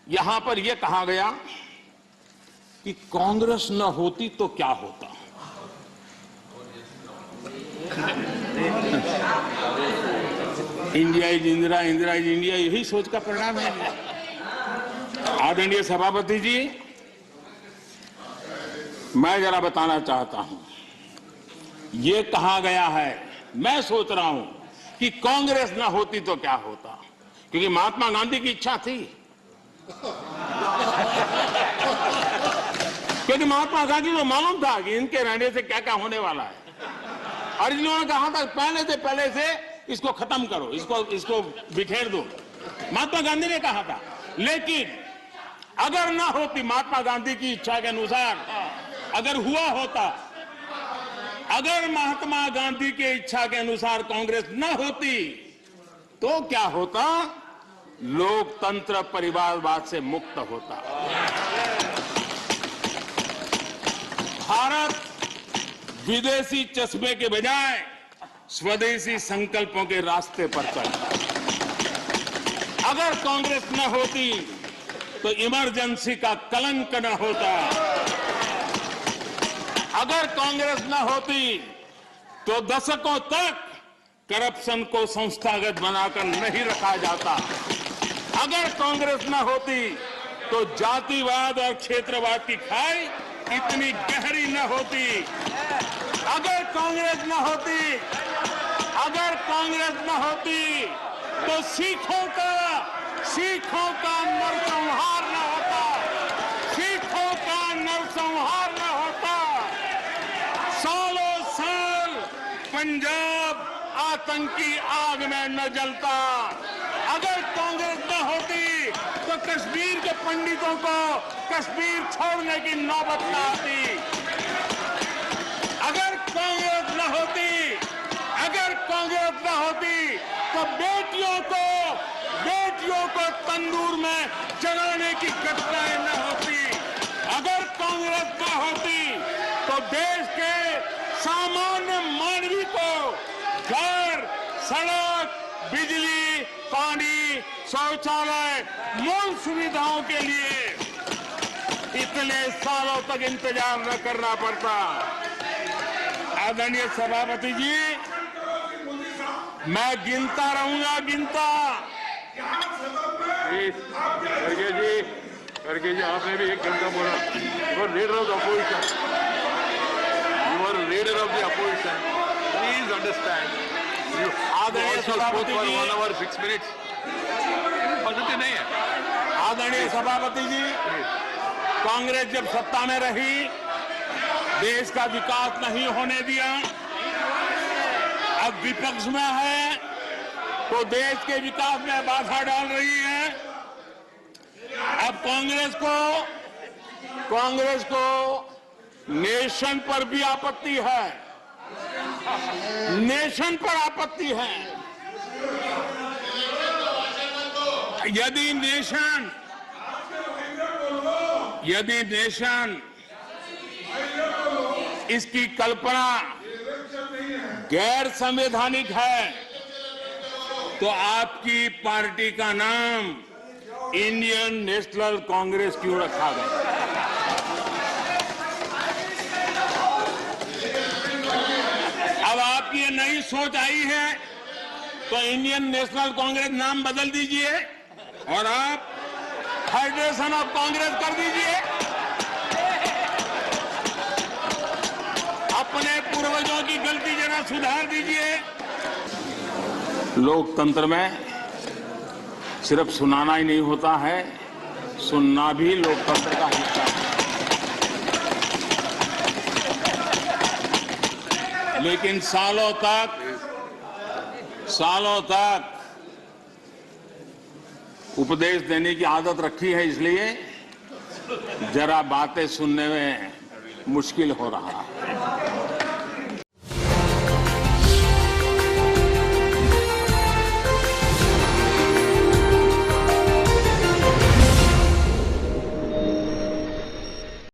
यहां पर यह कहा गया कि कांग्रेस न होती तो क्या होता। India is Indira, Indira is India, यही सोच का परिणाम है। आदरणीय सभापति जी, मैं जरा बताना चाहता हूं, यह कहा गया है, मैं सोच रहा हूं कि कांग्रेस न होती तो क्या होता, क्योंकि महात्मा गांधी की इच्छा थी। क्योंकि महात्मा गांधी को मालूम था कि इनके रहने से क्या क्या होने वाला है, और इन्होंने कहा था पहले से इसको खत्म करो, इसको बिखेर दो। महात्मा गांधी ने कहा था। लेकिन अगर ना होती महात्मा गांधी की इच्छा के अनुसार, अगर हुआ होता, अगर महात्मा गांधी के इच्छा के अनुसार कांग्रेस न होती तो क्या होता? लोकतंत्र परिवारवाद से मुक्त होता। भारत विदेशी चश्मे के बजाय स्वदेशी संकल्पों के रास्ते पर चलता। अगर कांग्रेस न होती तो इमरजेंसी का कलंक न होता। अगर कांग्रेस न होती तो दशकों तक करप्शन को संस्थागत बनाकर नहीं रखा जाता। अगर कांग्रेस न होती तो जातिवाद और क्षेत्रवाद की खाई इतनी गहरी न होती। अगर कांग्रेस न होती, अगर कांग्रेस न होती तो सिखों का नरसंहार न होता, सिखों का नरसंहार न होता। सालों साल पंजाब आतंकी आग में न जलता। अगर कांग्रेस न होती तो कश्मीर के पंडितों को कश्मीर छोड़ने की नौबत न आती। अगर कांग्रेस न होती, अगर कांग्रेस न होती तो बेटियों को तंदूर में जलाने की घटनाएं न होती। अगर कांग्रेस न होती तो देश के सामान्य मानवी को घर, सड़क, बिजली, पानी, शौचालय, मूल सुविधाओं के लिए इतने सालों तक इंतजार न करना पड़ता। आदरणीय सभापति जी, मैं गिनता रहूंगा, गिनता। खड़गे जी, आपने भी 1 घंटा बोला। You are leader of the opposition, you are leader of the opposition, please understand. You आदरणीय सभापति जी, 1 hour 6 minutes पद्धति नहीं है। आदरणीय सभापति जी, कांग्रेस जब सत्ता में रही, देश का विकास नहीं होने दिया। अब विपक्ष में है तो देश के विकास में बाधा डाल रही है। अब कांग्रेस को नेशन पर भी आपत्ति है, नेशन पर आपत्ति है। यदि नेशन इसकी कल्पना गैर संवैधानिक है तो आपकी पार्टी का नाम इंडियन नेशनल कांग्रेस क्यों रखा गया? अब आपकी ये नई सोच आई है तो इंडियन नेशनल कांग्रेस नाम बदल दीजिए और आप फेडरेशन ऑफ कांग्रेस कर दीजिए। अपने पूर्वजों की गलती जरा सुधार दीजिए। लोकतंत्र में सिर्फ सुनाना ही नहीं होता है, सुनना भी लोकतंत्र का हिस्सा है। लेकिन सालों तक उपदेश देने की आदत रखी है, इसलिए जरा बातें सुनने में मुश्किल हो रहा है।